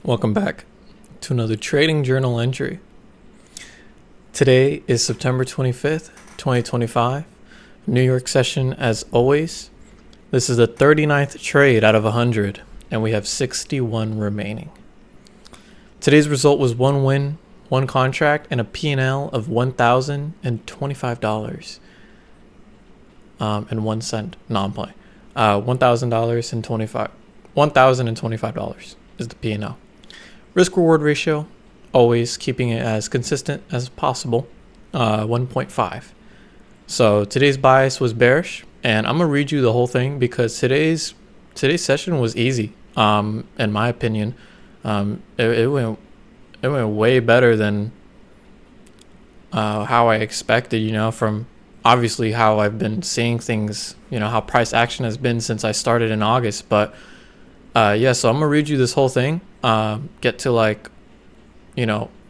Welcome back to another trading journal entry. Today is September 25th, 2025. New York session as always. This is the 39th trade out of 100 and we have 61 remaining. Today's result was one win, one contract, and a P&L of $1,025 and 1 cent. No, I'm playing. $1,025 is the P&L. Risk reward ratio, always keeping it as consistent as possible, 1.5. So today's bias was bearish, and I'm gonna read you the whole thing because today's session was easy. In my opinion, it went way better than how I expected. From obviously how I've been seeing things. How price action has been since I started in August, but. So I'm gonna read you this whole thing, get to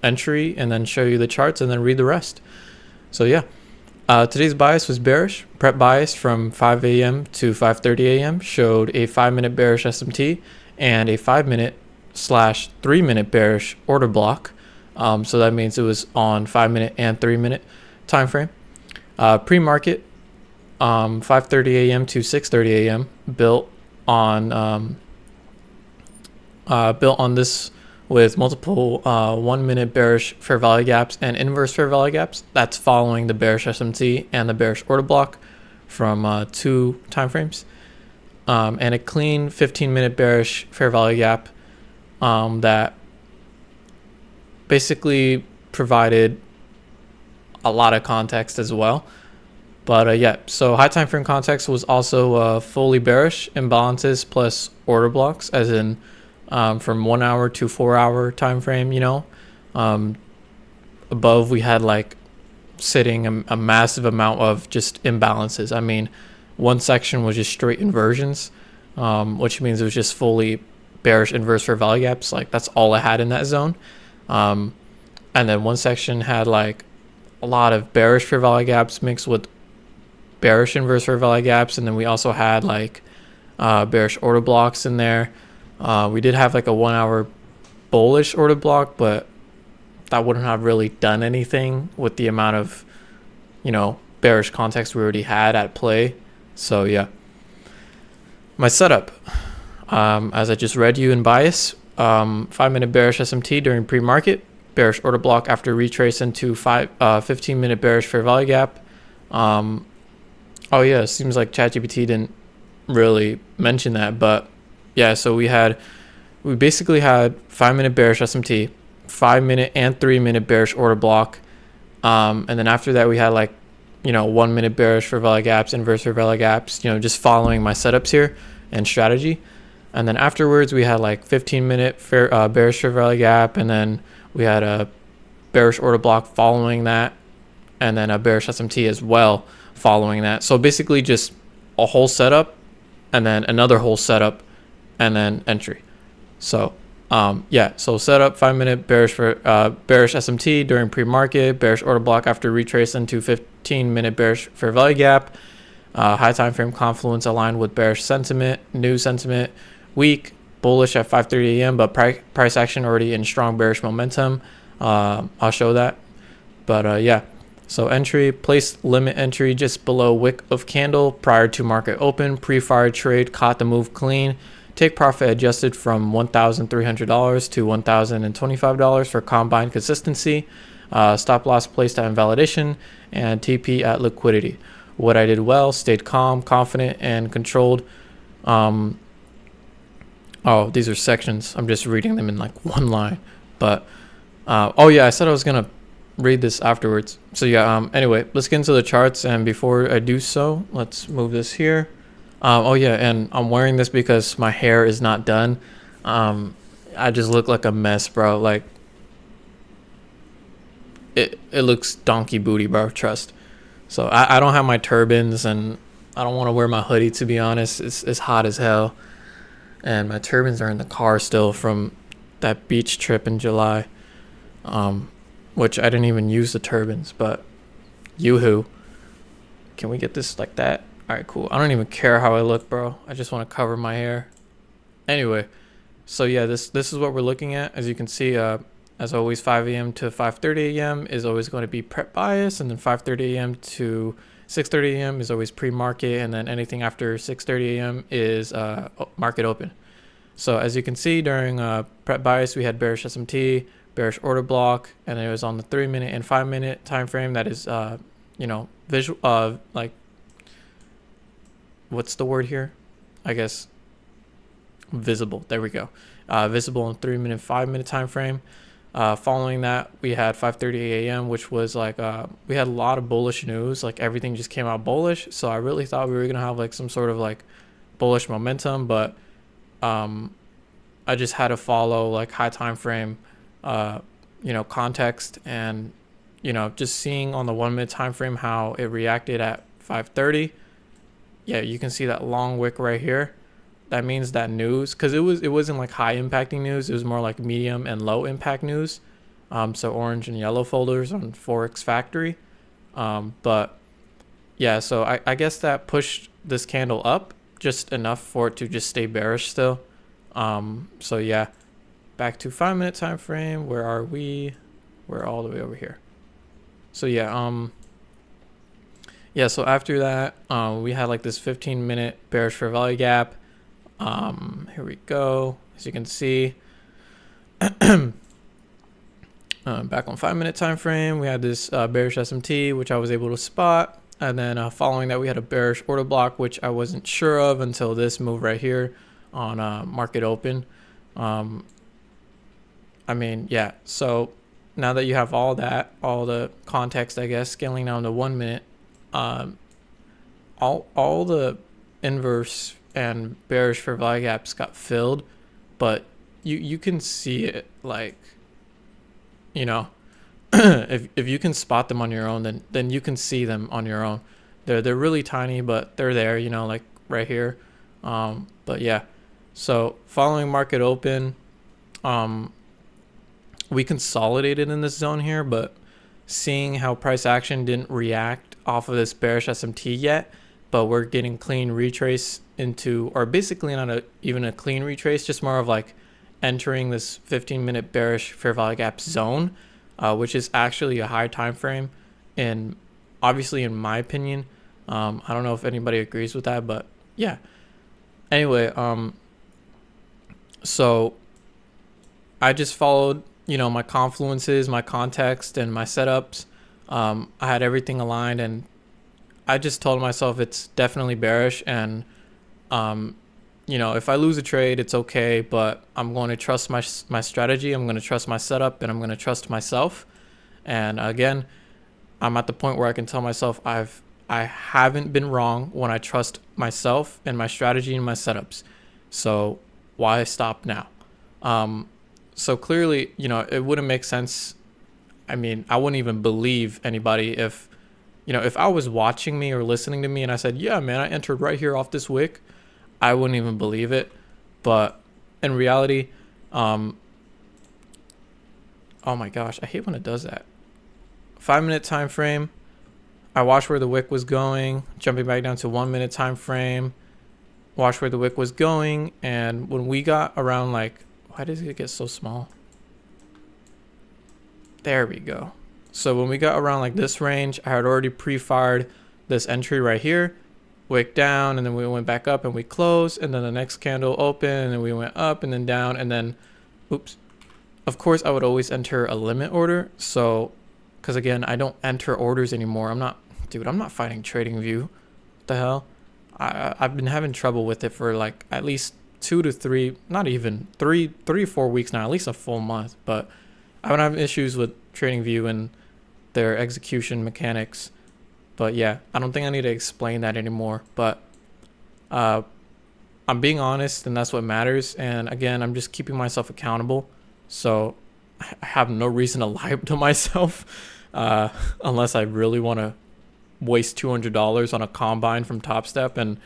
entry, and then show you the charts and then read the rest. So today's bias was bearish. Prep bias from 5 a.m. to 5:30 a.m. showed a 5-minute bearish SMT and a 5-minute/3-minute bearish order block. So that means it was on 5-minute and 3-minute time frame. Pre-market, 5:30 a.m. to 6:30 a.m. built on this with multiple 1-minute bearish fair value gaps and inverse fair value gaps. That's following the bearish SMT and the bearish order block from 2 timeframes, and a clean 15-minute bearish fair value gap that basically provided a lot of context as well. But so high time frame context was also fully bearish imbalances plus order blocks, as in from 1 hour to 4 hour time frame. Above we had sitting a massive amount of just imbalances. I mean, one section was just straight inversions, which means it was just fully bearish inverse fair value gaps. That's all I had in that zone. And then one section had a lot of bearish fair value gaps mixed with bearish inverse fair value gaps, and then we also had bearish order blocks in there. We did have a 1 hour bullish order block, but that wouldn't have really done anything with the amount of bearish context we already had at play. So my setup, as I just read you in bias, 5-minute bearish SMT during pre-market, bearish order block after retrace into 15-minute bearish fair value gap. It seems like ChatGPT didn't really mention that, but so we basically had 5-minute bearish SMT, 5-minute and 3-minute bearish order block, and then after that we had 1-minute bearish fair value gaps, inverse fair value gaps, just following my setups here and strategy. And then afterwards we had 15-minute bearish fair value gap, and then we had a bearish order block following that, and then a bearish SMT as well following that. So basically just a whole setup and then another whole setup and then entry. So so setup, 5-minute bearish SMT during pre-market, bearish order block after retrace into 15-minute bearish fair value gap, high time frame confluence aligned with bearish sentiment, new sentiment, weak, bullish at 5:30 a.m. but price action already in strong bearish momentum. I'll show that. But so entry, place limit entry just below wick of candle prior to market open, pre-fire trade, caught the move clean. Take profit adjusted from $1,300 to $1,025 for combined consistency. Stop loss placed at invalidation, and TP at liquidity. What I did well, stayed calm, confident, and controlled. These are sections. I'm just reading them in one line. But I said I was gonna read this afterwards. So anyway, let's get into the charts, and before I do so, let's move this here. And I'm wearing this because my hair is not done. I just look like a mess, bro. It looks donkey booty, bro, trust. So I don't have my turbans, and I don't want to wear my hoodie, to be honest. It's hot as hell, and my turbans are in the car still from that beach trip in July, which I didn't even use the turbans, but yoo-hoo. Can we get this like that? All right, cool. I don't even care how I look, bro. I just want to cover my hair. Anyway, So yeah, this is what we're looking at. As you can see, as always, 5 a.m. to 5:30 a.m. is always going to be prep bias, and then 5:30 a.m. to 6:30 a.m. is always pre-market, and then anything after 6:30 a.m. is market open. So as you can see, during prep bias, we had bearish SMT, bearish order block, and it was on the 3-minute and 5-minute time frame. That is, visual, like, what's the word here? I guess visible. There we go. Visible in 3-minute, 5-minute time frame. Following that, we had 5:30 a.m., which was like we had a lot of bullish news. Like everything just came out bullish. So I really thought we were gonna have like some sort of like bullish momentum, but I just had to follow like high time frame, context, and just seeing on the 1-minute time frame how it reacted at 5:30. Yeah, you can see that long wick right here. That means that news, because it wasn't like high impacting news. It was more like medium and low impact news. So orange and yellow folders on Forex Factory. But yeah, so I guess that pushed this candle up just enough for it to just stay bearish still. So yeah, back to 5-minute time frame. Where are we? We're all the way over here. So yeah, so after that, we had like this 15-minute bearish fair value gap. Here we go. As you can see, back on 5-minute time frame, we had this bearish SMT, which I was able to spot, and then following that, we had a bearish order block, which I wasn't sure of until this move right here on market open. Yeah. So now that you have all that, all the context, I guess, scaling down to 1 minute, all the inverse and bearish fair value gaps got filled, but you can see it, like, if you can spot them on your own, then you can see them on your own. They're really tiny, but they're there, like right here. But yeah, so following market open, we consolidated in this zone here, but seeing how price action didn't react off of this bearish SMT yet, but we're getting clean retrace into, or basically not even a clean retrace, just more of like entering this 15-minute bearish fair value gap zone, which is actually a high time frame, and obviously in my opinion, I don't know if anybody agrees with that, but yeah. Anyway, so I just followed my confluences, my context, and my setups. I had everything aligned, and I just told myself it's definitely bearish, and if I lose a trade, it's okay, but I'm going to trust my strategy. I'm going to trust my setup, and I'm going to trust myself. And again, I'm at the point where I can tell myself I haven't been wrong when I trust myself and my strategy and my setups. So why stop now? So clearly, it wouldn't make sense. I mean, I wouldn't even believe anybody if I was watching me or listening to me and I said, yeah, man, I entered right here off this wick, I wouldn't even believe it. But in reality, oh my gosh, I hate when it does that. 5-minute time frame, I watched where the wick was going, jumping back down to 1-minute time frame, watch where the wick was going, and when we got around, like, why does it get so small? There we go. So when we got around like this range, I had already pre-fired this entry right here, wick down, and then we went back up and we closed, and then the next candle open, and then we went up and then down, and then, oops. Of course, I would always enter a limit order. So, because again, I don't enter orders anymore. I'm not fighting TradingView. What the hell? I've been having trouble with it for like at least 2 to 3, not even 3 or 4 weeks now, at least a full month. But I've been having issues with TradingView and their execution mechanics. But yeah, I don't think I need to explain that anymore. But I'm being honest, and that's what matters. And again, I'm just keeping myself accountable. So I have no reason to lie to myself unless I really want to waste $200 on a combine from Top Step and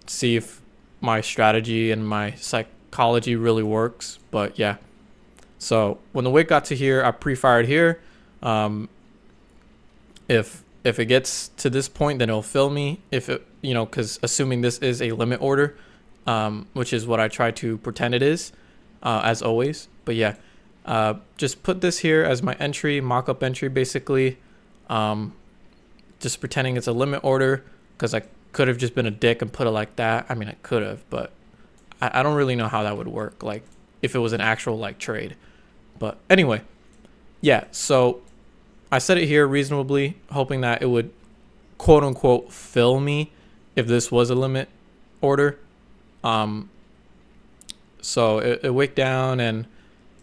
see if my strategy and my psychology really works. But yeah, so when the wick got to here, I pre-fired here. If it gets to this point, then it'll fill me. If it because assuming this is a limit order, which is what I try to pretend it is, as always. But yeah, just put this here as my entry, mock-up entry basically. Just pretending it's a limit order, because I could have just been a dick and put it like that. I mean, I could have, but I don't really know how that would work, like if it was an actual like trade. But anyway, yeah, so I set it here reasonably, hoping that it would quote unquote fill me if this was a limit order. So it wicked down, and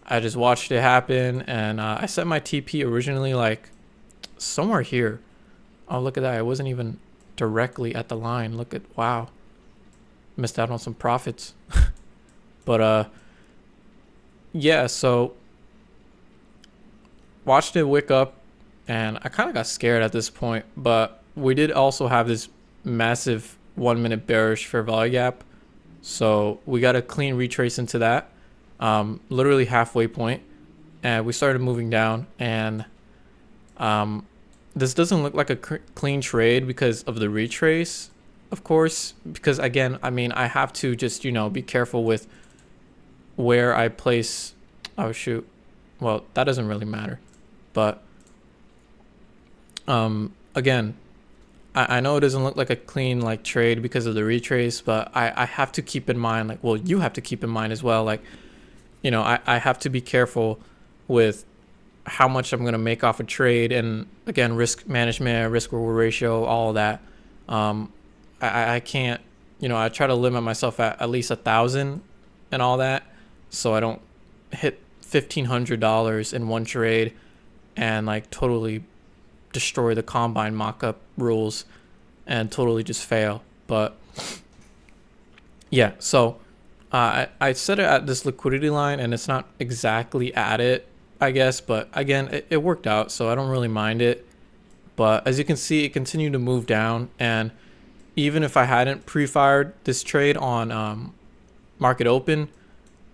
I just watched it happen, and I set my TP originally like somewhere here. Oh, look at that. It wasn't even directly at the line. Look at, wow. Missed out on some profits. But yeah, so watched it wick up, and I kind of got scared at this point, but we did also have this massive 1 minute bearish fair value gap. So we got a clean retrace into that, literally halfway point, and we started moving down, and this doesn't look like a clean trade because of the retrace, of course, because again, I mean, I have to just, you know, be careful with where I place. Oh shoot, well, that doesn't really matter, but again, I know it doesn't look like a clean like trade because of the retrace, but I have to keep in mind, like, well, you have to keep in mind as well, like, you know, I have to be careful with how much I'm going to make off a trade, and again, risk management, risk reward ratio, all of that. I can't, you know, I try to limit myself at least 1,000 and all that, so I don't hit $1,500 in one trade and like totally destroy the combine mock-up rules and totally just fail. But yeah, so I set it at this liquidity line, and it's not exactly at it, I guess, but again, it worked out, so I don't really mind it. But as you can see, it continued to move down, and even if I hadn't pre-fired this trade on market open,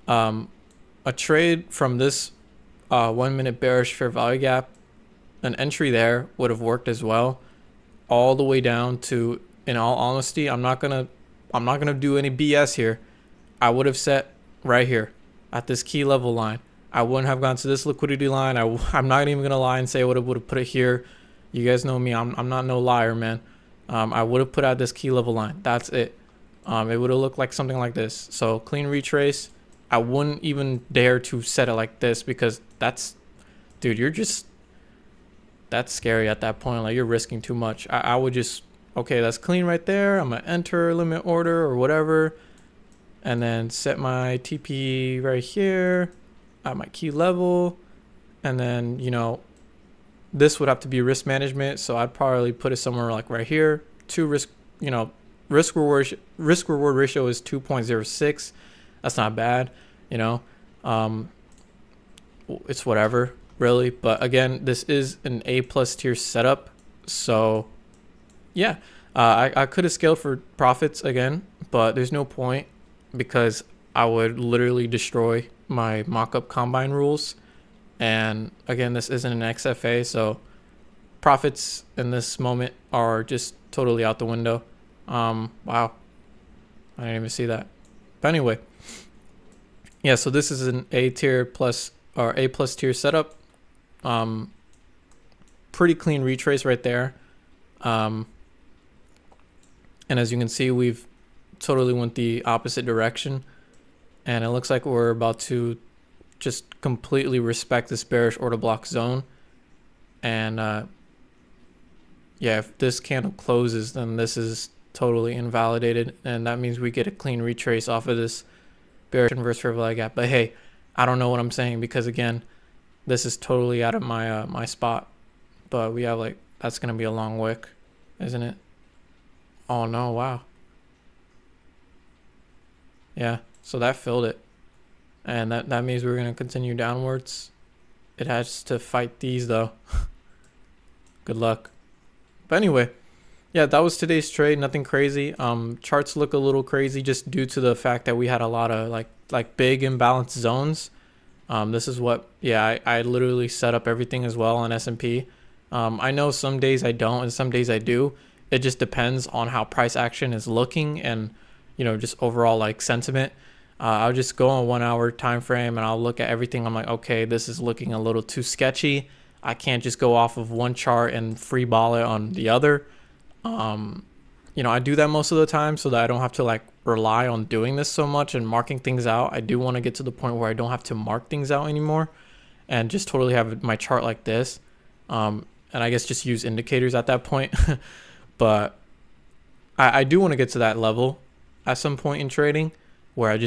a trade from this 1 minute bearish fair value gap, an entry there would have worked as well, all the way down to, in all honesty, I'm not gonna do any BS here. I would have set right here at this key level line. I wouldn't have gone to this liquidity line. I'm not even gonna lie and say I would have put it here. You guys know me. I'm not no liar, man. I would have put out this key level line. That's it. It would have looked like something like this. So clean retrace. I wouldn't even dare to set it like this, because that's, dude, that's scary at that point. Like, you're risking too much. I would just, okay, that's clean right there. I'm gonna enter limit order or whatever, and then set my TP right here at my key level. And then, you know, this would have to be risk management, so I'd probably put it somewhere like right here. Risk reward ratio is 2.06. That's not bad, you know. It's whatever, really. But again, this is an A+ tier setup, so yeah, I could have scaled for profits again, but there's no point, because I would literally destroy my mock-up combine rules. And again, this isn't an XFA, so profits in this moment are just totally out the window. Wow, I didn't even see that. But anyway, yeah, so this is an A+ tier setup. Pretty clean retrace right there. And as you can see, we've totally went the opposite direction, and it looks like we're about to just completely respect this bearish order block zone. And yeah, if this candle closes, then this is totally invalidated, and that means we get a clean retrace off of this bearish inverse fair value gap. But hey, I don't know what I'm saying, because again, this is totally out of my my spot. But we have, like, that's gonna be a long wick, isn't it? Oh no, wow. Yeah, so that filled it, and that means we're gonna continue downwards. It has to fight these though. Good luck. But anyway, yeah, that was today's trade. Nothing crazy. Charts look a little crazy just due to the fact that we had a lot of like big imbalance zones. This is what, yeah, I literally set up everything as well on S&P. I know some days I don't and some days I do. It just depends on how price action is looking, and you know, just overall like sentiment. I'll just go on 1 hour time frame and I'll look at everything. I'm like, okay, this is looking a little too sketchy. I can't just go off of one chart and free ball it on the other. You know, I do that most of the time so that I don't have to like rely on doing this so much and marking things out. I do want to get to the point where I don't have to mark things out anymore and just totally have my chart like this. And I guess just use indicators at that point. But I do want to get to that level at some point in trading where I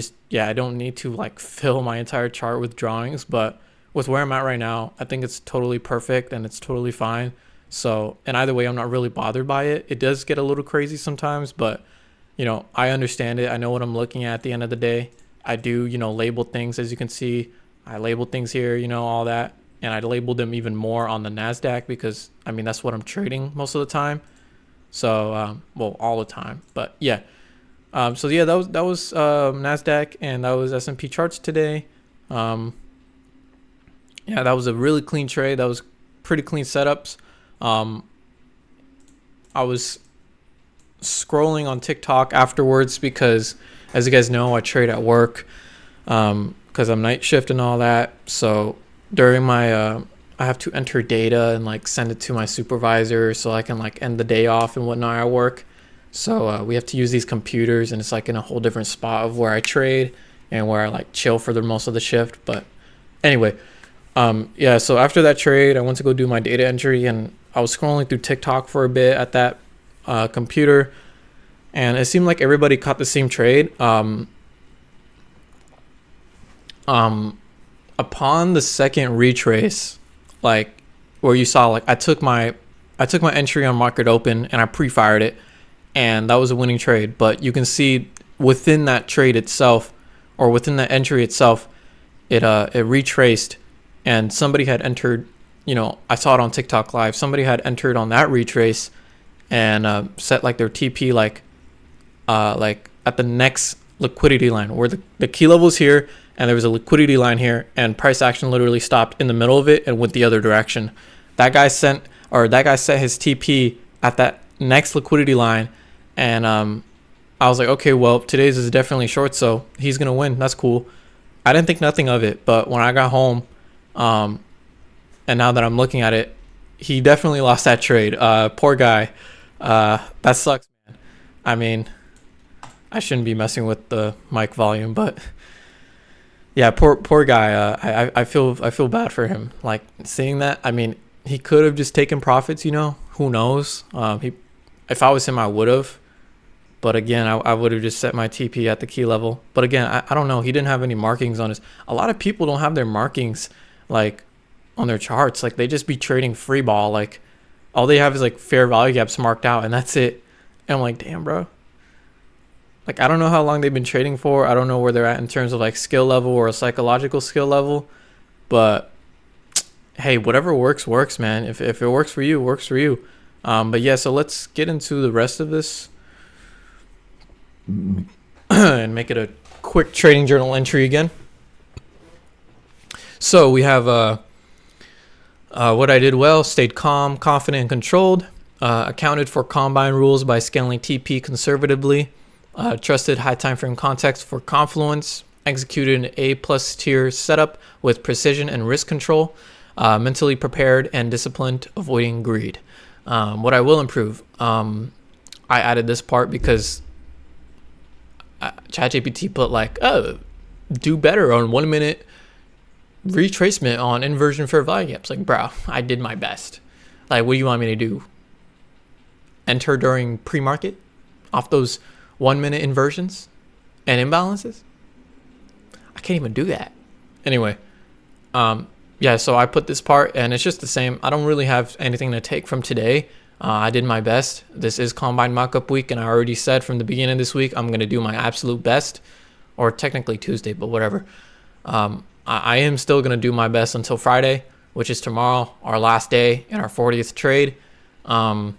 don't need to like fill my entire chart with drawings. But with where I'm at right now, I think it's totally perfect and it's totally fine. So, and either way, I'm not really bothered by it. It does get a little crazy sometimes, but you know, I understand it. I know what I'm looking at the end of the day. I do, you know, label things, as you can see. I label things here, you know, all that. And I labeled them even more on the NASDAQ because, I mean, that's what I'm trading most of the time. So, well, all the time. But yeah. So yeah, that was NASDAQ and that was S&P charts today. Yeah, that was a really clean trade. That was pretty clean setups. I was scrolling on TikTok afterwards because, as you guys know, I trade at work because I'm night shift and all that. So during my I have to enter data and like send it to my supervisor so I can like end the day off and whatnot at work. So we have to use these computers and it's like in a whole different spot of where I trade and where I like chill for the most of the shift. But anyway, yeah, so after that trade, I went to go do my data entry and I was scrolling through TikTok for a bit at that computer, and it seemed like everybody caught the same trade. Upon the second retrace, like where you saw, like I took my entry on market open and I pre-fired it, and that was a winning trade. But you can see within that trade itself, or within that entry itself, it retraced, and somebody had entered. You know, I saw it on TikTok live. Somebody had entered on that retrace and set like their TP like at the next liquidity line where the key level is here and there was a liquidity line here, and price action literally stopped in the middle of it and went the other direction. That guy set his TP at that next liquidity line, and I was like, okay, well, today's is definitely short, so he's gonna win. That's cool. I didn't think nothing of it, but when I got home, and now that I'm looking at it, he definitely lost that trade. Poor guy. That sucks, man. I mean, I shouldn't be messing with the mic volume, but yeah, poor guy. I feel bad for him. Like seeing that, I mean, he could have just taken profits, you know, who knows? If I was him, I would have. But again, I would have just set my TP at the key level. But again, I don't know. He didn't have any markings on his. A lot of people don't have their markings like on their charts. Like they just be trading free ball. Like all they have is like fair value gaps marked out, and that's it. And I'm like, damn, bro. Like I don't know how long they've been trading for. I don't know where they're at in terms of like skill level or a psychological skill level. But hey, whatever works, man. If it works for you, it works for you. But yeah, so let's get into the rest of this and make it a quick trading journal entry again. So we have what I did well: stayed calm, confident, and controlled. Accounted for combine rules by scaling TP conservatively. Trusted high time frame context for confluence. Executed an A+ tier setup with precision and risk control. Mentally prepared and disciplined, avoiding greed. What I will improve, I added this part because ChatGPT put like, oh, do better on 1 minute retracement on inversion fair value gaps. Like, bro, I did my best. Like, what do you want me to do? Enter during pre-market off those 1 minute inversions and imbalances? I can't even do that. Anyway, yeah, so I put this part and it's just the same. I don't really have anything to take from today. I did my best. This is combine mockup week, and I already said from the beginning of this week I'm going to do my absolute best, or technically Tuesday, but whatever. I am still going to do my best until Friday, which is tomorrow, our last day in our 40th trade. And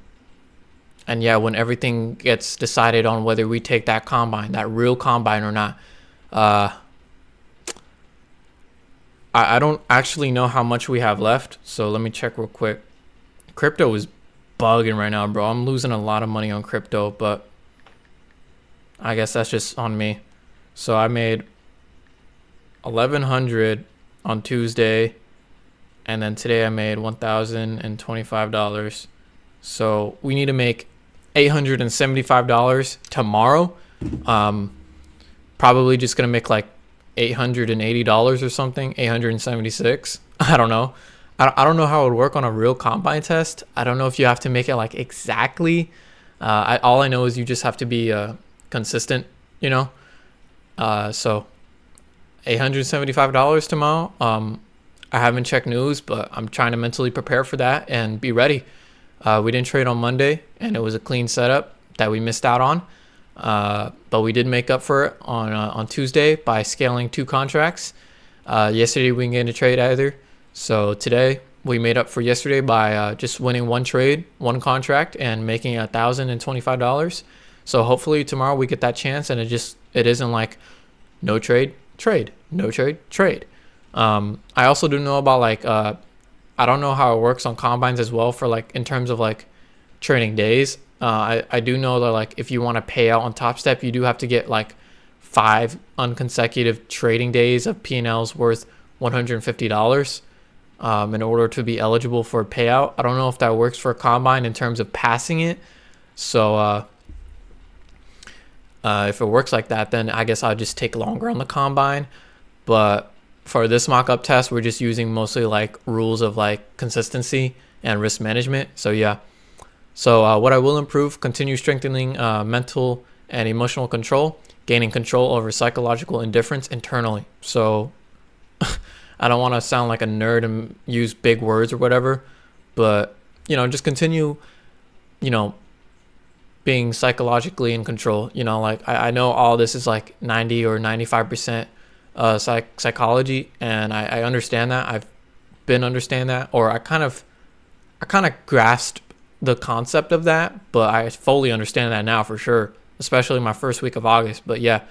yeah, when everything gets decided on whether we take that combine, that real combine or not, I don't actually know how much we have left. So let me check real quick. Crypto is bugging right now, bro. I'm losing a lot of money on crypto, but I guess that's just on me. So I made 1,100 on Tuesday, and then today I made $1,025. So we need to make $875 tomorrow. Probably just gonna make like $880 or something, 876. I don't know. I don't know how it would work on a real combine test. I don't know if you have to make it like exactly. All I know is you just have to be consistent, you know. So $875 tomorrow. I haven't checked news, but I'm trying to mentally prepare for that and be ready. We didn't trade on Monday, and it was a clean setup that we missed out on. But we did make up for it on Tuesday by scaling 2 contracts. Yesterday we didn't get a trade either. So today we made up for yesterday by just winning 1 trade, 1 contract, and making $1,025. So hopefully tomorrow we get that chance, and it isn't like no trade, trade, no trade, trade. I also do know about like I don't know how it works on combines as well for like in terms of like trading days. I do know that like if you want to pay out on Top Step, you do have to get like 5 unconsecutive trading days of P&Ls worth $150 in order to be eligible for a payout. I don't know if that works for a combine in terms of passing it. So if it works like that, then I guess I'll just take longer on the combine. But for this mock-up test, we're just using mostly like rules of like consistency and risk management. So yeah. So what I will improve, continue strengthening mental and emotional control, gaining control over psychological indifference internally. So I don't want to sound like a nerd and use big words or whatever, but, you know, just continue, you know, being psychologically in control. You know, like I know all this is like 90 or 95% psychology, and I understand that. I've been understand that, or I kind of grasped the concept of that, but I fully understand that now for sure, especially my first week of August. But yeah,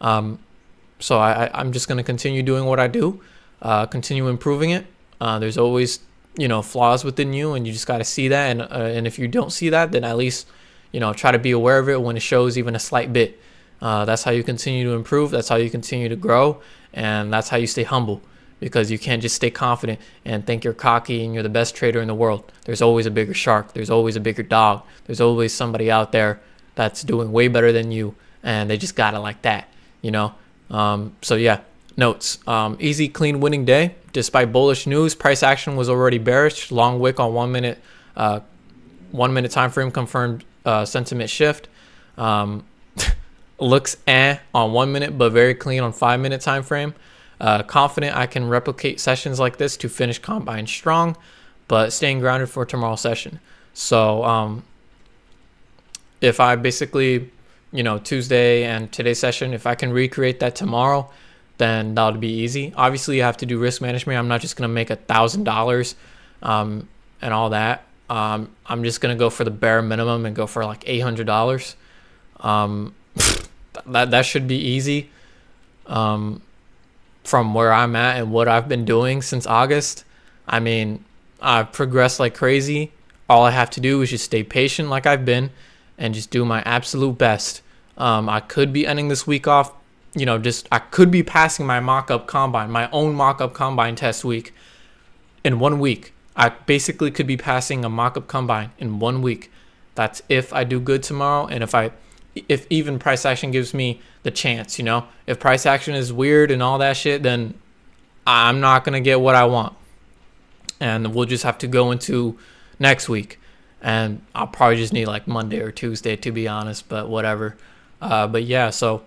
so I'm just going to continue doing what I do, continue improving it. There's always, you know, flaws within you, and you just got to see that. And if you don't see that, then at least, you know, try to be aware of it when it shows even a slight bit. That's how you continue to improve. That's how you continue to grow. And that's how you stay humble, because you can't just stay confident and think you're cocky and you're the best trader in the world. There's always a bigger shark. There's always a bigger dog. There's always somebody out there that's doing way better than you, and they just got it like that, you know? So yeah, notes. Easy, clean, winning day. Despite bullish news, price action was already bearish. Long wick on 1 minute, 1 minute time frame confirmed sentiment shift. Looks on 1 minute, but very clean on 5 minute time frame. Confident I can replicate sessions like this to finish combine strong, but staying grounded for tomorrow's session. So if I basically, you know, Tuesday and today's session, if I can recreate that tomorrow, then that would be easy. Obviously, you have to do risk management. I'm not just going to make $1,000 and all that. I'm just going to go for the bare minimum and go for like $800. That should be easy. From where I'm at and what I've been doing since August. I mean, I've progressed like crazy. All I have to do is just stay patient like I've been and just do my absolute best. I could be ending this week off, you know, I could be passing my mock-up combine, my own mock-up combine test week in 1 week. I basically could be passing a mock-up combine in 1 week. That's if I do good tomorrow, and if even price action gives me the chance, you know. If price action is weird and all that shit, then I'm not going to get what I want. And we'll just have to go into next week. And I'll probably just need like Monday or Tuesday, to be honest, but whatever. But yeah, so,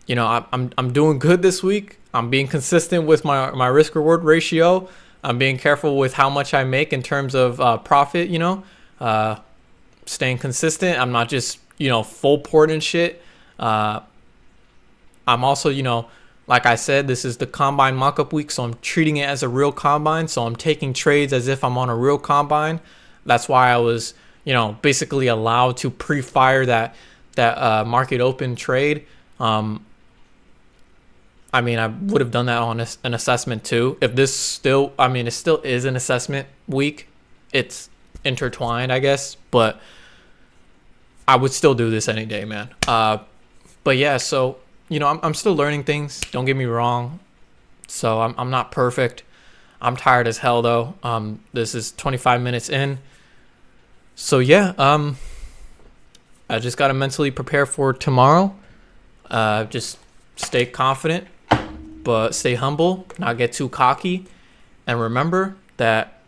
you know, I'm doing good this week. I'm being consistent with my risk reward ratio. I'm being careful with how much I make in terms of profit, you know, staying consistent. I'm not just, you know, full port and shit. I'm also, you know, like I said, this is the combine mock-up week, so I'm treating it as a real combine. So I'm taking trades as if I'm on a real combine. That's why I was, you know, basically allowed to pre-fire that market open trade. I mean, I would have done that on an assessment too. If this still, I mean, it still is an assessment week. It's intertwined, I guess, but I would still do this any day, man. But yeah, so you know, I'm still learning things. Don't get me wrong. So I'm not perfect. I'm tired as hell though. This is 25 minutes in. So yeah, I just gotta mentally prepare for tomorrow. Just stay confident, but stay humble, not get too cocky, and remember that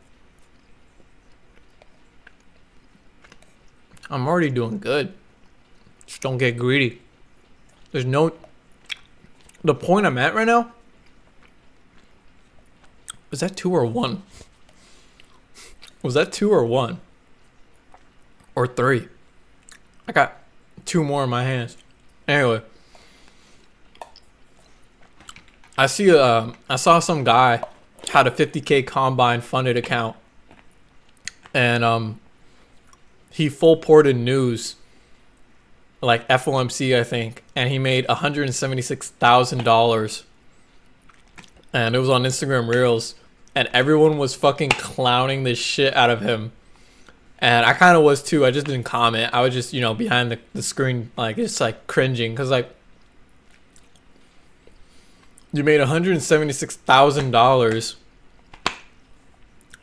I'm already doing good. Just don't get greedy. There's no... The point I'm at right now... Was that 2 or 1? Was that 2 or 1? Or 3? I got 2 more in my hands. Anyway. I saw some guy had a 50K combine funded account. And he full ported news, like FOMC, I think, and he made $176,000, and it was on Instagram Reels, and everyone was fucking clowning the shit out of him, and I kind of was too. I just didn't comment. I was just, you know, behind the screen, like, just like cringing, because like, you made $176,000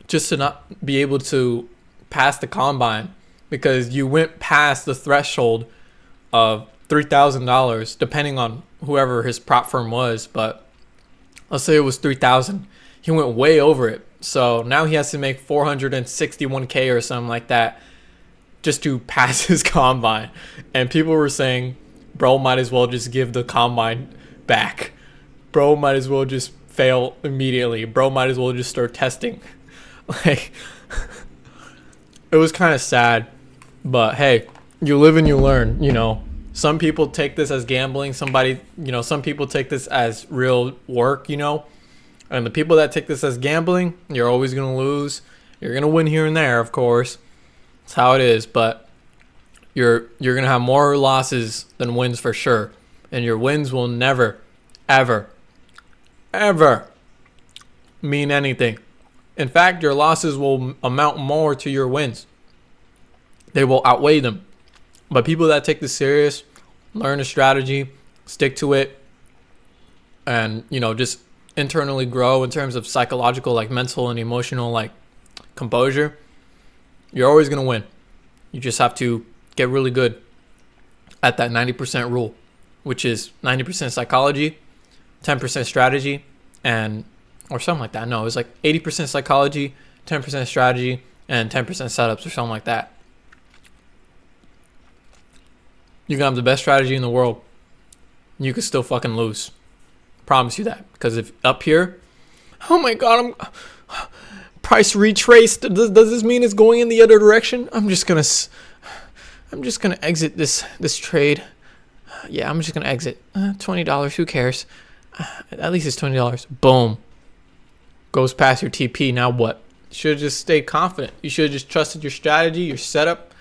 just to not be able to pass the combine, because you went past the threshold of $3,000, depending on whoever his prop firm was. But let's say it was 3,000. He went way over it. So now he has to make 461K or something like that just to pass his combine. And people were saying, bro, might as well just give the combine back. Bro, might as well just fail immediately. Bro, might as well just start testing. Like, it was kind of sad. But hey, you live and you learn, you know. Some people take this as gambling. Some people take this as real work, you know. And the people that take this as gambling, you're always going to lose. You're going to win here and there, of course. That's how it is. But you're going to have more losses than wins for sure. And your wins will never, ever, ever mean anything. In fact, your losses will amount more to your wins. They will outweigh them. But people that take this serious, learn a strategy, stick to it, and, you know, just internally grow in terms of psychological, like mental and emotional, like composure, you're always going to win. You just have to get really good at that 90% rule, which is 90% psychology, 10% strategy, or something like that. No, it was like 80% psychology, 10% strategy, and 10% setups or something like that. You can have the best strategy in the world. You could still fucking lose. Promise you that. Because if up here, oh my God, I'm price retraced. Does this mean it's going in the other direction? I'm just gonna exit this trade. Yeah, I'm just gonna exit. $20. Who cares? At least it's $20. Boom. Goes past your TP. Now what? You should have just stayed confident. You should have just trusted your strategy, your setup,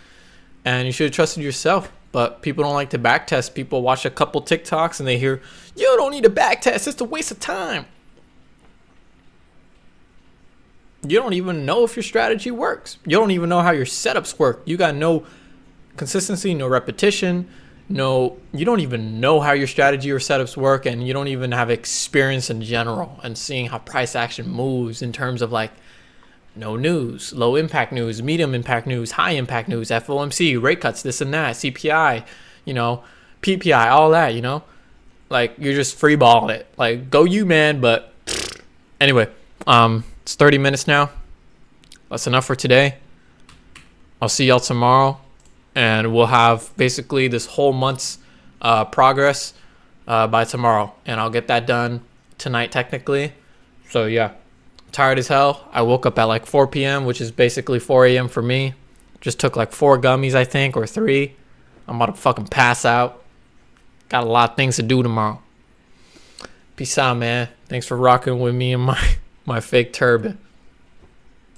and you should have trusted yourself. But people don't like to backtest. People watch a couple TikToks and they hear, you don't need to backtest. It's a waste of time. You don't even know if your strategy works. You don't even know how your setups work. You got no consistency, no repetition, you don't even know how your strategy or setups work, and you don't even have experience in general and seeing how price action moves in terms of like no news, low impact news, medium impact news, high impact news, FOMC, rate cuts, this and that, CPI, you know, PPI, all that, you know, like you're just free balling it. Like, go you, man. But anyway, it's 30 minutes now. That's enough for today. I'll see y'all tomorrow, and we'll have basically this whole month's progress by tomorrow, and I'll get that done tonight technically. So yeah. Tired as hell. I woke up at like 4 p.m., which is basically 4 a.m. for me. Just took like 4 gummies, I think, or 3. I'm about to fucking pass out. Got a lot of things to do tomorrow. Peace out, man. Thanks for rocking with me and my fake turban.